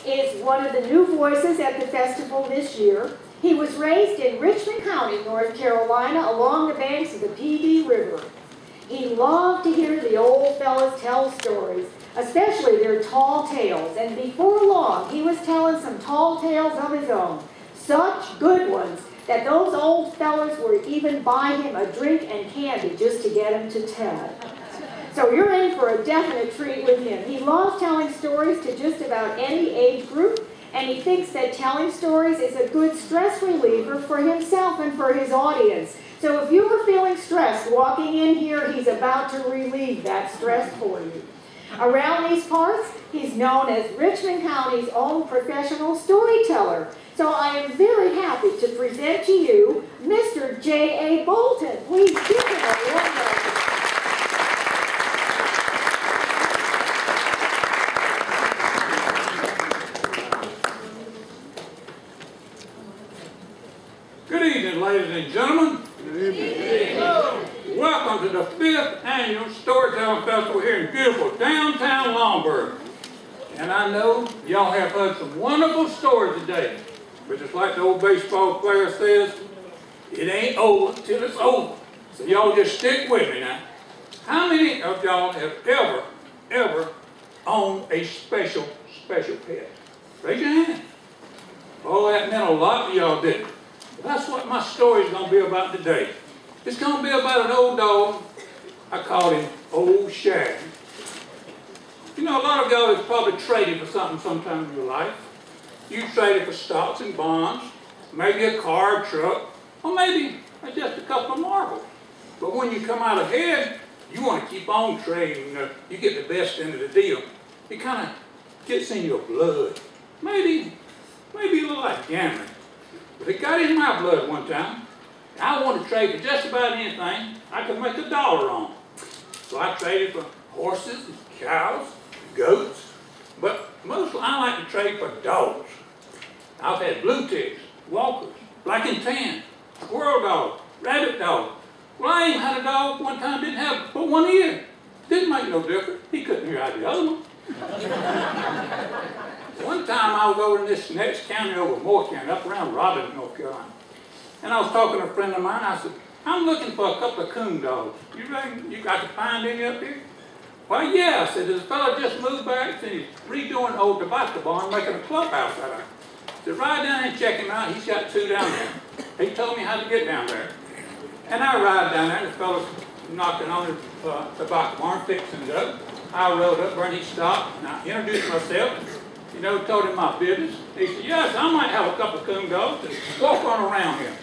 is one of the new voices at the festival this year. He was raised in Richmond County, North Carolina, along the banks of the PD River. He loved to hear the old fellas tell stories, especially their tall tales, and before long he was telling some tall tales of his own, such good ones that those old fellas would even buy him a drink and candy just to get him to tell. So you're in for a definite treat with him. He loves telling stories to just about any age group, and he thinks that telling stories is a good stress reliever for himself and for his audience. So if you were feeling stressed walking in here, he's about to relieve that stress for you. Around these parts, he's known as Richmond County's own professional storyteller. So I am very happy to present to you Mr. J.A. Bolton. Please give him a warm welcome. Good evening, ladies and gentlemen. Good evening. Welcome to the 5th Annual Storytelling Festival here in beautiful downtown Lombard. And I know y'all have heard some wonderful stories today. But just like the old baseball player says, it ain't over till it's over. So y'all just stick with me now. How many of y'all have ever owned a special pet? Raise your hand. Oh, that meant a lot to y'all, didn't it? That's what my story is going to be about today. It's going to be about an old dog. I call him Old Shag. You know, a lot of y'all have probably traded for something sometime in your life. You traded for stocks and bonds, maybe a car, truck, or maybe just a couple of marbles. But when you come out ahead, you want to keep on trading. You get the best end of the deal. It kind of gets in your blood. Maybe a little like gambling. But it got in my blood one time. I wanted to trade for just about anything I could make $1 on. So I traded for horses, and cows, goats, but mostly I like to trade for dogs. I've had blue ticks, walkers, black and tan, squirrel dog, rabbit dog. Well, I even had a dog one time didn't have but one ear. Didn't make no difference. He couldn't hear out the other one. One time I was over in this next county over Moore County, up around Robin, North Carolina. And I was talking to a friend of mine. I said, I'm looking for a couple of coon dogs. You reckon you got to find any up here? Well, yeah. I said, this fellow just moved back and he's redoing the old tobacco barn, making a clubhouse out of it. I said, ride down there and check him out. He's got 2 down there. He told me how to get down there. And I ride down there, and the fellow's knocking on the tobacco barn, fixing it up. I rode up there and he stopped, and I introduced myself. You know, told him my business. He said, yes, I might have a couple of coon dogs and walk on around here.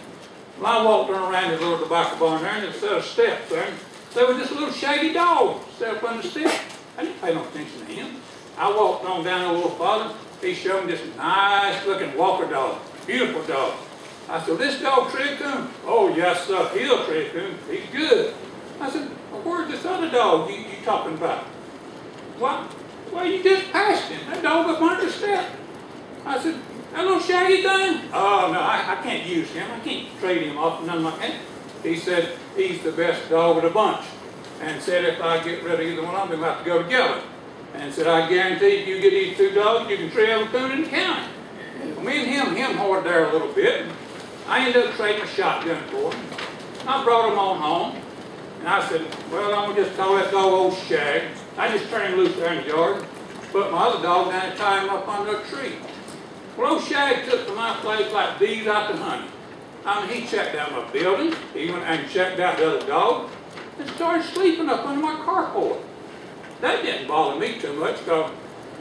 Well, I walked on around his little tobacco barn there, and there's a set of steps there. There was this little shaggy dog set up on the step. I didn't pay no attention to him. I walked on down a little farther. He showed me this nice-looking walker dog, beautiful dog. I said, this dog trade coon? Oh, yes, sir, he'll trade coon. He's good. I said, well, where's this other dog you talking about? What? Well, you just passed him. That dog up under the step. I said, that little shaggy thing? Oh, no, I can't use him. I can't trade him off and nothing like that. He said he's the best dog of the bunch. And said if I get rid of either one of them, we'll have to go together. And said, I guarantee if you get these 2 dogs, you can trade every coon in the county. Well, me and him hoarded there a little bit. I ended up trading a shotgun for him. I brought him on home. And I said, well, I'm going to just call that dog Old Shag. I just turned him loose there in the yard. Put my other dog down and tied him up under a tree. Well, Old Shag took to my place like bees out to honey. I mean, he checked out my building. He went and checked out the other dog and started sleeping up under my carport. That didn't bother me too much because,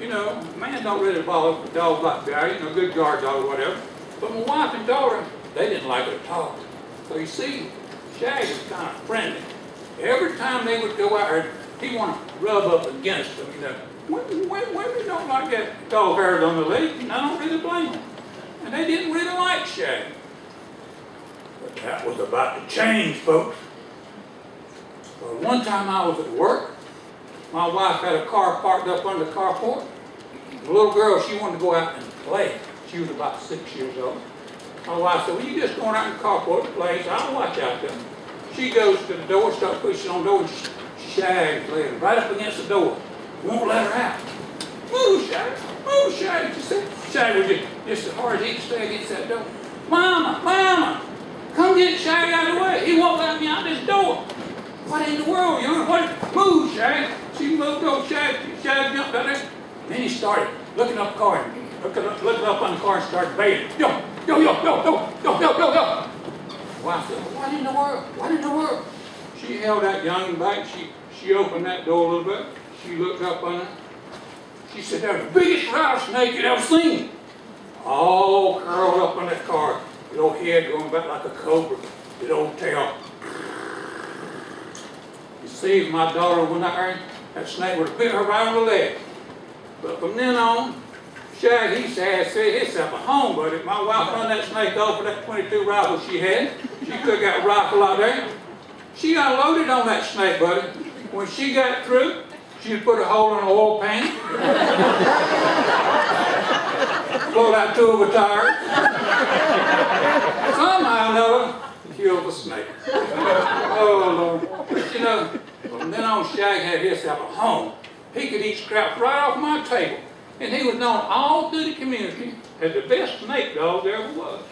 you know, man don't really bother a dog like Barry, you know, good guard dog or whatever. But my wife and daughter, they didn't like it at all. So you see, Shag was kind of friendly. Every time they would go out there, he wanted to rub up against them, you know. Women don't like that dog hairs on the leg, and I don't really blame them. And they didn't really like Shag. But that was about to change, folks. Well, one time I was at work. My wife had a car parked up under the carport. The little girl, she wanted to go out and play. She was about 6 years old. My wife said, well, you just going out in the carport to play, so I'll watch out there. She goes to the door, starts pushing on the door, and Shag's laying right up against the door. Won't let her out. Move, Shag, she said. Shag was just as hard as he could stay against that door. Mama, Mama, come get Shag out of the way. He won't let me out this door. What in the world, young? What? Move, Shag. She moved over Shag. Shag jumped out there. Then he started looking up the car. Looking up on the car and started baying. Yo, yo, yo, yo, yo, yo, yo, yo, yo. Well, I said, what in the world? What in the world? She held that youngin' back. She opened that door a little bit. She looked up on it. She said, "That's the biggest rattlesnake you'd ever seen." All curled up on that car. The old head going back like a cobra. The old tail. You see, if my daughter went out there, that snake would have bit her right on the leg. But from then on, Shag, he had set himself a home, buddy. My wife run that snake off with that .22 rifle she had. She took that rifle out there. She got loaded on that snake, buddy. When she got through, she'd put a hole in an oil pan, pull out 2 of her tires, somehow or another, kill the snake. Oh, Lord. But you know, from then on, Shag had himself a home. He could eat scraps right off my table. And he was known all through the community as the best snake dog there ever was.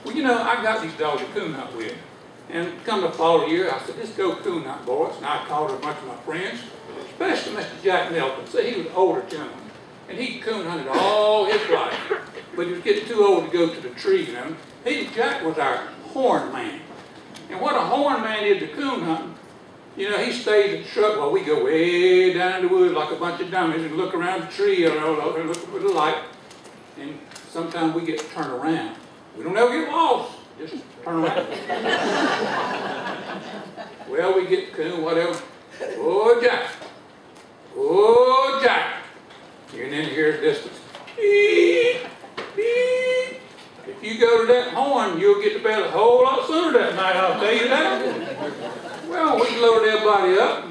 Well, you know, I got these dogs to coon hunt with. And come the fall of the year, I said, let's go coon hunt, boys. And I called a bunch of my friends, especially Mr. Jack Nelson. See, he was an older gentleman. And he coon hunted all his life. But he was getting too old to go to the tree, you know. Jack was our horn man. And what a horn man is to coon hunting, you know, he stays at the truck while we go way down in the woods like a bunch of dummies and look around the tree and look for the light. And sometimes we get to turn around. We don't ever get lost. Just turn around. Well, we get coon, whatever. Oh, Jack. Oh, Jack. And then here's distance. Beep, beep. If you go to that horn, you'll get to bed a whole lot sooner that night, I'll tell you that. Well, we loaded everybody up.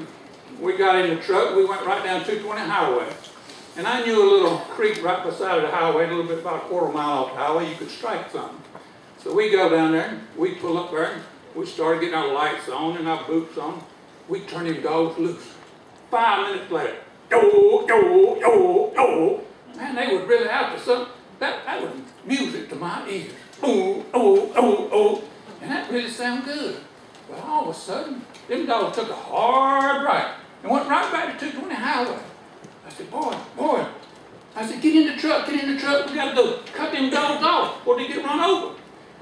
We got in the truck. We went right down 220 highway. And I knew a little creek right beside of the highway, a little bit about a quarter mile off the highway. You could strike something. So we go down there. We pull up there. We started getting our lights on and our boots on. We turned them dogs loose. 5 minutes later, yo, yo, yo, yo. Man, they were really after something. That was music to my ears. Oh, oh, oh, oh. And that really sounded good. Well, all of a sudden, them dogs took a hard right and went right back to 220 highway. I said, boy. I said, get in the truck. We got to go cut them dogs off before they get run over.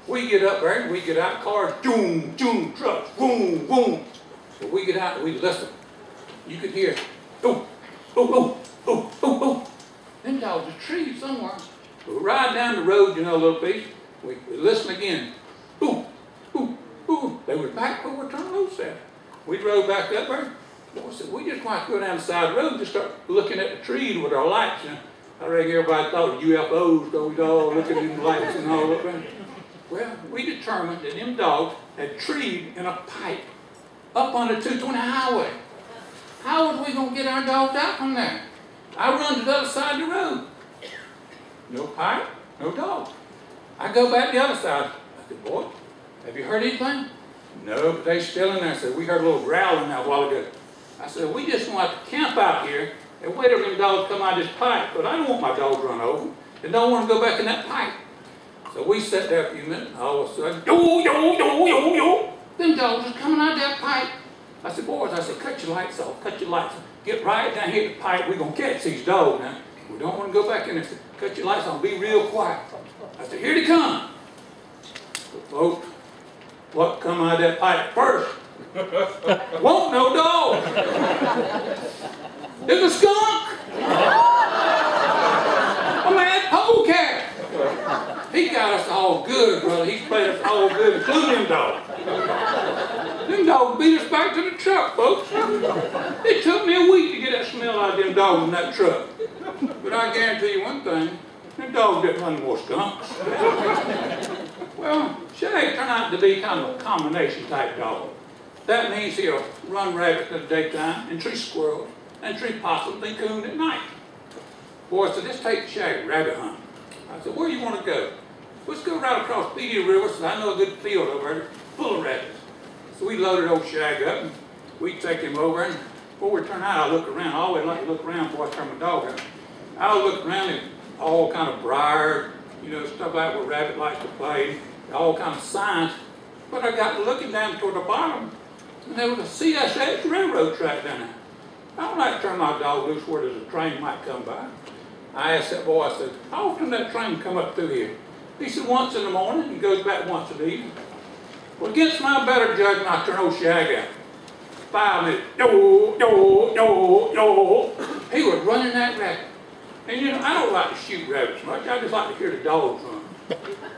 We get up there, we get out, cars, boom, boom, trucks, boom, boom. So we get out and we listen. You could hear, oh, oh, oh, oh, oh, oh. Them dogs are trees somewhere. We ride down the road, you know, a little piece. We listen again. Ooh, ooh, ooh. They were back where we turned loose at. We drove back up there. Boy said, we just want to go down the side of the road and just start looking at the trees with our lights. And I reckon everybody thought UFOs, so we'd all look at them lights and all up there. Well, we determined that them dogs had treed in a pipe up on the 220 highway. How was we going to get our dogs out from there? I run to the other side of the road. No pipe, no dog. I go back the other side. I said, boy, have you heard anything? No, but they still in there. I said, we heard a little growling that while ago. I said, we just want to camp out here and wait till them dogs come out of this pipe, but I don't want my dogs run over. They don't want to go back in that pipe. So we sat there a few minutes, and all of a sudden, yo, yo, yo, yo, yo. Them dogs was coming out of that pipe. I said, boys, I said, cut your lights off, cut your lights off. Get right down here at the pipe. We're going to catch these dogs now. We don't want to go back in there. I said, cut your lights on, be real quiet. I said, here they come. But folks, what come out of that pipe first? Won't no dog. It's a skunk. A mad polecat. He got us all good, brother. He played us all good, including them dogs. Them dogs beat us back to the truck, folks. It took me a week to get that smell out of them dogs in that truck. But I guarantee you one thing, them dogs didn't run more skunks. Well, Shag turned out to be kind of a combination type dog. That means he'll run rabbits in the daytime, and tree squirrels, and tree possums, and coon at night. Boy, so let's take Shag rabbit hunting. I said, where do you want to go? Let's go right across Petey River, so I know a good field over there full of rabbits. So we loaded old Shag up, and we take him over, and before we turn out, I look around. I always like to look around before I turn my dog out. I look around, and all kind of briar, you know, stuff like where rabbit likes to play, all kind of signs. But I got looking down toward the bottom, and there was a CSX railroad track down there. I don't like to turn my dog loose where there's a train might come by. I asked that boy, I said, how often does that train come up through here? He said, once in the morning, and goes back once in the evening. Well, against my better judgment, I turned old Shag out. 5 minutes, yo, yo, yo, yo. He was running that rabbit. And you know, I don't like to shoot rabbits much. I just like to hear the dogs run.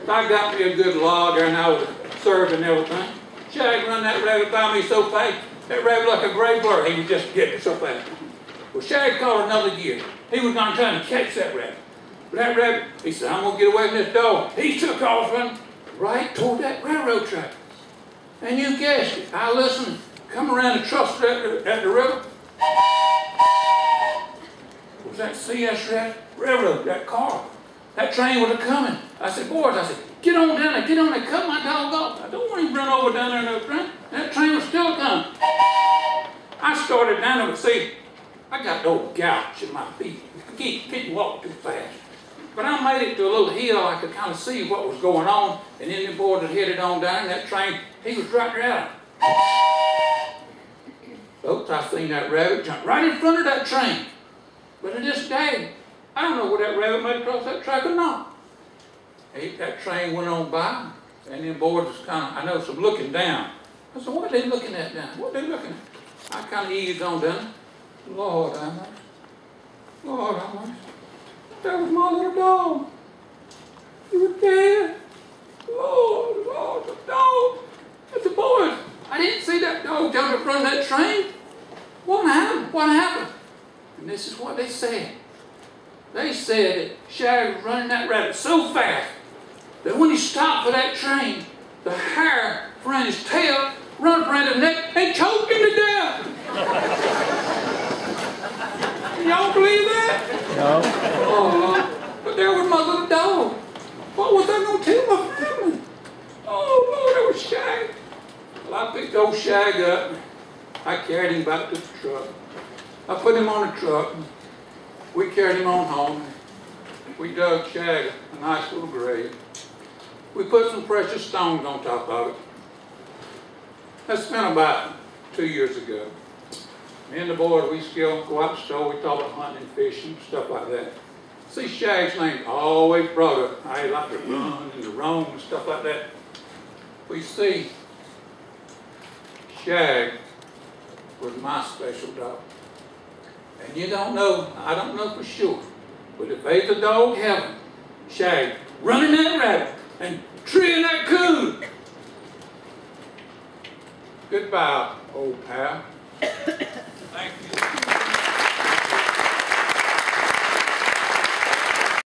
So I got me a good log there, and I was serving and everything. Shag run that rabbit by me so fast, that rabbit like a gray bird, he was just getting it so fast. Well, Shag called another gear. He was going to try to catch that rabbit. But that rabbit, he said, I'm going to get away from this dog. He took off running right toward that railroad track. And you guessed it. I listened, come around the truss at the river. Was that CS railroad, that car. That train was coming. I said, boys, I said, get on down there, cut my dog off. I don't want him to run over down there in no train. That train was still coming. I started down there, but see, I got the old gouge in my feet. I couldn't walk too fast. But I made it to a little hill, I could kind of see what was going on, and then the boys had headed on down, and that train, he was right there. Folks, I seen that rabbit jump right in front of that train. But to this day, I don't know whether that rabbit made it across that track or not. That train went on by, and then boys was kind of, I know some looking down. I said, what are they looking at down? What are they looking at? I kind of eased on down. Lord, have mercy. Lord, have mercy. That was my little dog. He was dead. Lord, the dog. I said, boys, I didn't see that dog jump in front of that train. What happened? What happened? And this is what they said. They said that Shag was running that rabbit so fast that when he stopped for that train, the hair around his tail run around his neck and choked him to death. Y'all believe that? No. Oh, but there was my little dog. What was I going to tell my family? Oh, Lord, there was Shag. Well, I picked old Shag up. I carried him back to the truck. I put him on the truck. We carried him on home. We dug Shag a nice little grave. We put some precious stones on top of it. That's been about 2 years ago. Me and the boys, we still go out to the store. We talk about hunting and fishing, stuff like that. See, Shag's name always brought up. I like to run and to roam and stuff like that. We see, Shag was my special dog. And you don't know, I don't know for sure, but if there's a dog heaven, Shag running that rabbit and treeing that coon. Goodbye, old pal. Thank you.